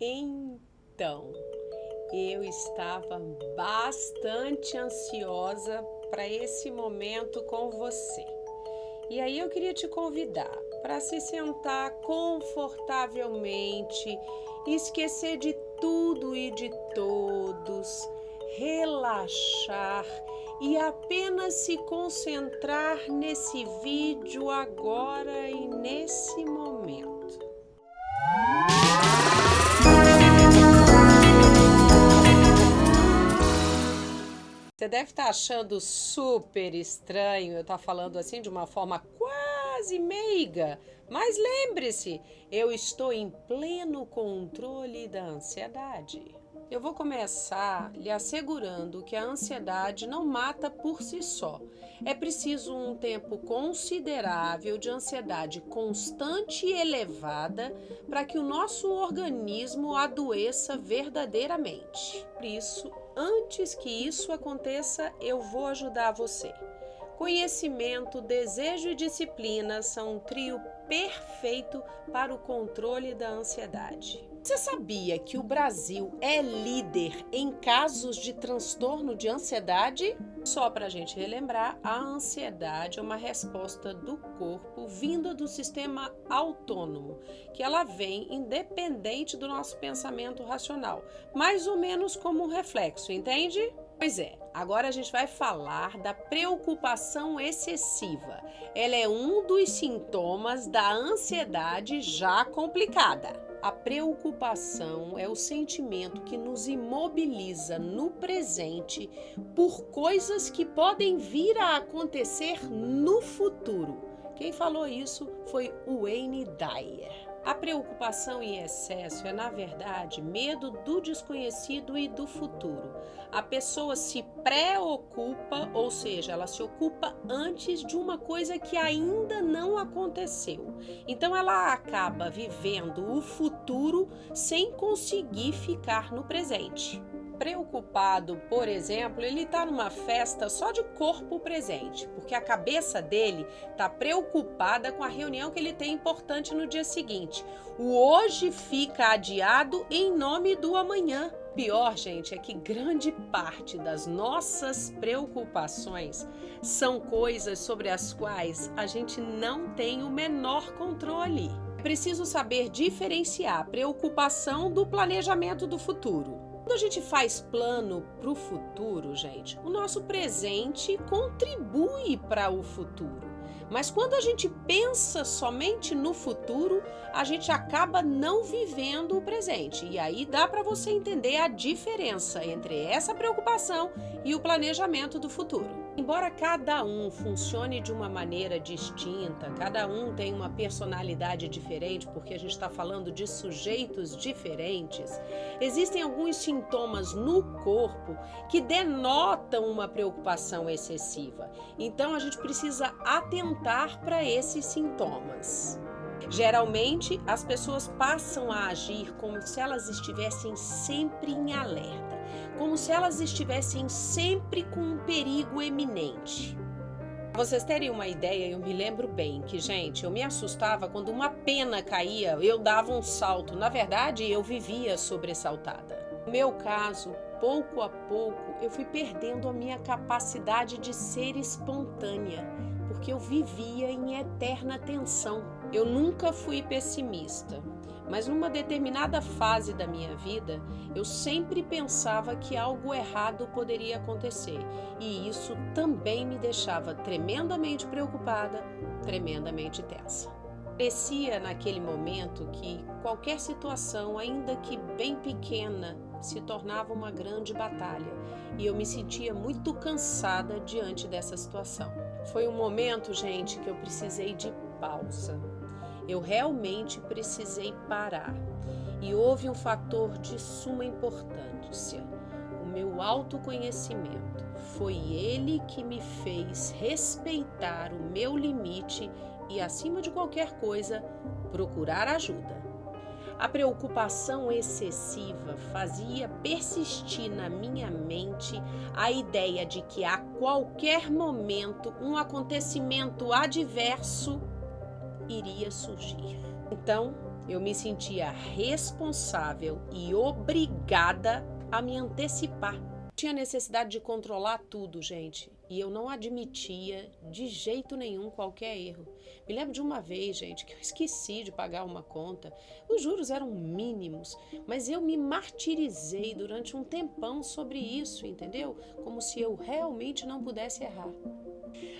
Então, eu estava bastante ansiosa para esse momento com você. E aí eu queria te convidar para se sentar confortavelmente, esquecer de tudo e de todos, relaxar e apenas se concentrar nesse vídeo agora e nesse momento. Você deve estar achando super estranho eu estar falando assim de uma forma quase meiga, mas lembre-se, eu estou em pleno controle da ansiedade. Eu vou começar lhe assegurando que a ansiedade não mata por si só. É preciso um tempo considerável de ansiedade constante e elevada para que o nosso organismo adoeça verdadeiramente. Por isso, antes que isso aconteça, eu vou ajudar você. Conhecimento, desejo e disciplina são um trio perfeito para o controle da ansiedade. Você sabia que o Brasil é líder em casos de transtorno de ansiedade? Só para a gente relembrar, a ansiedade é uma resposta do corpo vinda do sistema autônomo, que ela vem independente do nosso pensamento racional, mais ou menos como um reflexo, entende? Pois é, agora a gente vai falar da preocupação excessiva. Ela é um dos sintomas da ansiedade já complicada. A preocupação é o sentimento que nos imobiliza no presente por coisas que podem vir a acontecer no futuro. Quem falou isso foi Wayne Dyer. A preocupação em excesso é, na verdade, medo do desconhecido e do futuro. A pessoa se preocupa, ou seja, ela se ocupa antes de uma coisa que ainda não aconteceu. Então, ela acaba vivendo o futuro sem conseguir ficar no presente. Preocupado, por exemplo, ele está numa festa só de corpo presente, porque a cabeça dele está preocupada com a reunião que ele tem importante no dia seguinte. O hoje fica adiado em nome do amanhã. Pior, gente, é que grande parte das nossas preocupações são coisas sobre as quais a gente não tem o menor controle. É preciso saber diferenciar preocupação do planejamento do futuro. Quando a gente faz plano para o futuro, gente, o nosso presente contribui para o futuro. Mas quando a gente pensa somente no futuro, a gente acaba não vivendo o presente. E aí dá para você entender a diferença entre essa preocupação e o planejamento do futuro. Embora cada um funcione de uma maneira distinta, cada um tem uma personalidade diferente, porque a gente está falando de sujeitos diferentes, existem alguns sintomas no corpo que denotam uma preocupação excessiva. Então a gente precisa atentar para esses sintomas. Geralmente, as pessoas passam a agir como se elas estivessem sempre em alerta, como se elas estivessem sempre com um perigo eminente. Para vocês terem uma ideia, eu me lembro bem que, gente, eu me assustava quando uma pena caía, eu dava um salto. Na verdade, eu vivia sobressaltada. No meu caso, pouco a pouco, eu fui perdendo a minha capacidade de ser espontânea, porque eu vivia em eterna tensão. Eu nunca fui pessimista, mas numa determinada fase da minha vida, eu sempre pensava que algo errado poderia acontecer, e isso também me deixava tremendamente preocupada, tremendamente tensa. Parecia naquele momento que qualquer situação, ainda que bem pequena, se tornava uma grande batalha, e eu me sentia muito cansada diante dessa situação. Foi um momento, gente, que eu precisei de pausa. Eu realmente precisei parar. E houve um fator de suma importância: o meu autoconhecimento. Foi ele que me fez respeitar o meu limite e, acima de qualquer coisa, procurar ajuda. A preocupação excessiva fazia persistir na minha mente a ideia de que a qualquer momento um acontecimento adverso iria surgir. Então, eu me sentia responsável e obrigada a me antecipar. Tinha necessidade de controlar tudo, gente, e eu não admitia de jeito nenhum qualquer erro. Me lembro de uma vez, gente, que eu esqueci de pagar uma conta. Os juros eram mínimos, mas eu me martirizei durante um tempão sobre isso, entendeu? Como se eu realmente não pudesse errar.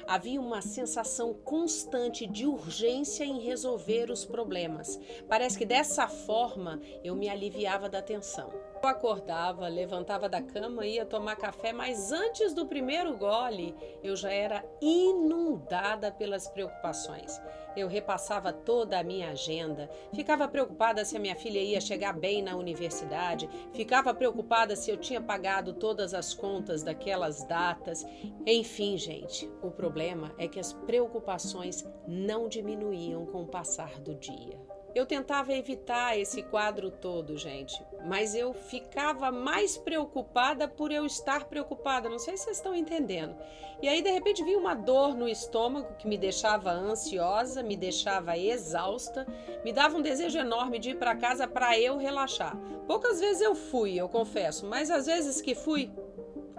Havia uma sensação constante de urgência em resolver os problemas. Parece que dessa forma eu me aliviava da tensão. Eu acordava, levantava da cama, ia tomar café, mas antes do primeiro gole, eu já era inundada pelas preocupações. Eu repassava toda a minha agenda, ficava preocupada se a minha filha ia chegar bem na universidade, ficava preocupada se eu tinha pagado todas as contas daquelas datas. Enfim, gente, o problema é que as preocupações não diminuíam com o passar do dia. Eu tentava evitar esse quadro todo, gente, mas eu ficava mais preocupada por eu estar preocupada. Não sei se vocês estão entendendo. E aí, de repente, vinha uma dor no estômago que me deixava ansiosa, me deixava exausta, me dava um desejo enorme de ir para casa para eu relaxar. Poucas vezes eu fui, eu confesso, mas às vezes que fui,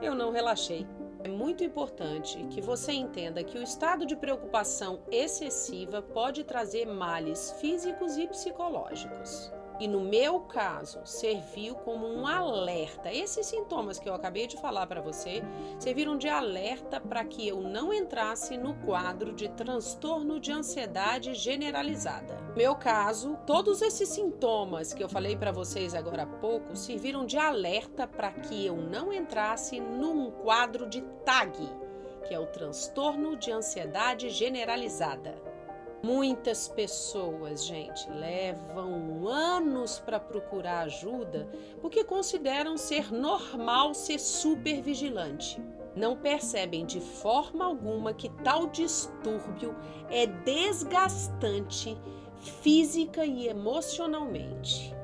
eu não relaxei. É muito importante que você entenda que o estado de preocupação excessiva pode trazer males físicos e psicológicos. E no meu caso, serviu como um alerta. Esses sintomas que eu acabei de falar para você serviram de alerta para que eu não entrasse no quadro de transtorno de ansiedade generalizada. No meu caso, todos esses sintomas que eu falei para vocês agora há pouco serviram de alerta para que eu não entrasse num quadro de TAG, que é o transtorno de ansiedade generalizada. Muitas pessoas, gente, levam anos para procurar ajuda porque consideram ser normal ser supervigilante. Não percebem de forma alguma que tal distúrbio é desgastante física e emocionalmente.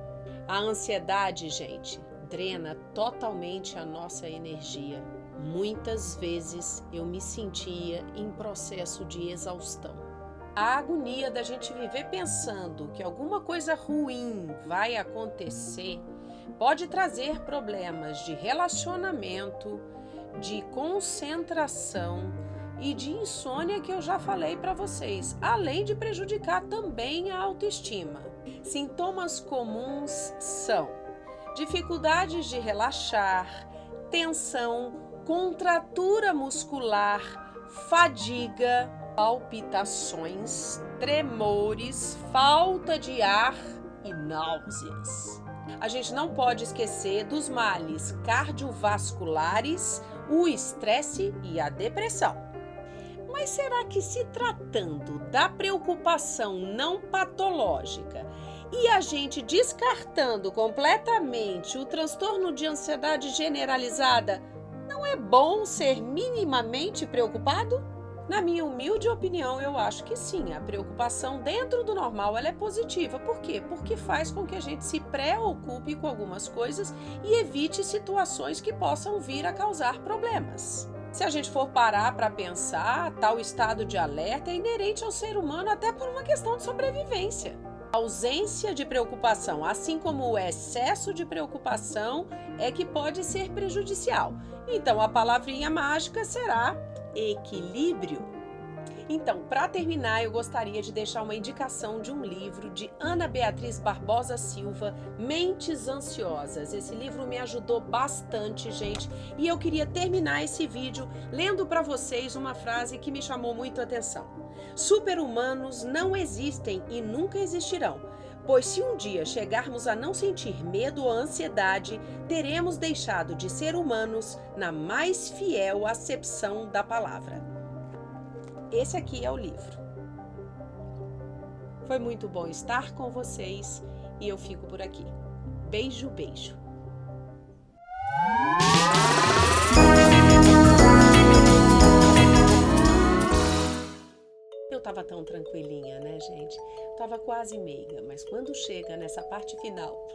A ansiedade, gente, drena totalmente a nossa energia. Muitas vezes eu me sentia em processo de exaustão. A agonia da gente viver pensando que alguma coisa ruim vai acontecer pode trazer problemas de relacionamento, de concentração e de insônia que eu já falei para vocês, além de prejudicar também a autoestima. Sintomas comuns são dificuldades de relaxar, tensão, contratura muscular, fadiga, palpitações, tremores, falta de ar e náuseas. A gente não pode esquecer dos males cardiovasculares, o estresse e a depressão. Mas será que, se tratando da preocupação não patológica e a gente descartando completamente o transtorno de ansiedade generalizada, não é bom ser minimamente preocupado? Na minha humilde opinião, eu acho que sim, a preocupação dentro do normal ela é positiva. Por quê? Porque faz com que a gente se preocupe com algumas coisas e evite situações que possam vir a causar problemas. Se a gente for parar para pensar, tal estado de alerta é inerente ao ser humano até por uma questão de sobrevivência. A ausência de preocupação, assim como o excesso de preocupação, é que pode ser prejudicial. Então, a palavrinha mágica será equilíbrio. Então, para terminar, eu gostaria de deixar uma indicação de um livro de Ana Beatriz Barbosa Silva, Mentes Ansiosas. Esse livro me ajudou bastante, gente, e eu queria terminar esse vídeo lendo para vocês uma frase que me chamou muito a atenção. Super-humanos não existem e nunca existirão, pois se um dia chegarmos a não sentir medo ou ansiedade, teremos deixado de ser humanos na mais fiel acepção da palavra. Esse aqui é o livro. Foi muito bom estar com vocês e eu fico por aqui. Beijo, beijo. Eu tava tão tranquilinha, né, gente? Tava quase meiga, mas quando chega nessa parte final,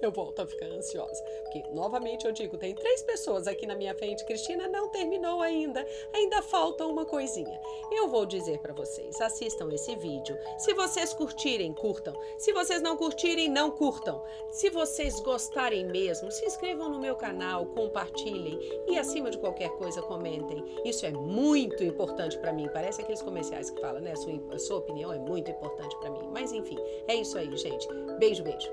eu volto a ficar ansiosa. Porque, novamente, eu digo, tem 3 pessoas aqui na minha frente. Cristina não terminou ainda. Ainda falta uma coisinha. Eu vou dizer para vocês, assistam esse vídeo. Se vocês curtirem, curtam. Se vocês não curtirem, não curtam. Se vocês gostarem mesmo, se inscrevam no meu canal, compartilhem e, acima de qualquer coisa, comentem. Isso é muito importante para mim. Parece aqueles comerciais que falam, né? Sua opinião é muito importante para mim. Mas, enfim, é isso aí, gente. Beijo, beijo.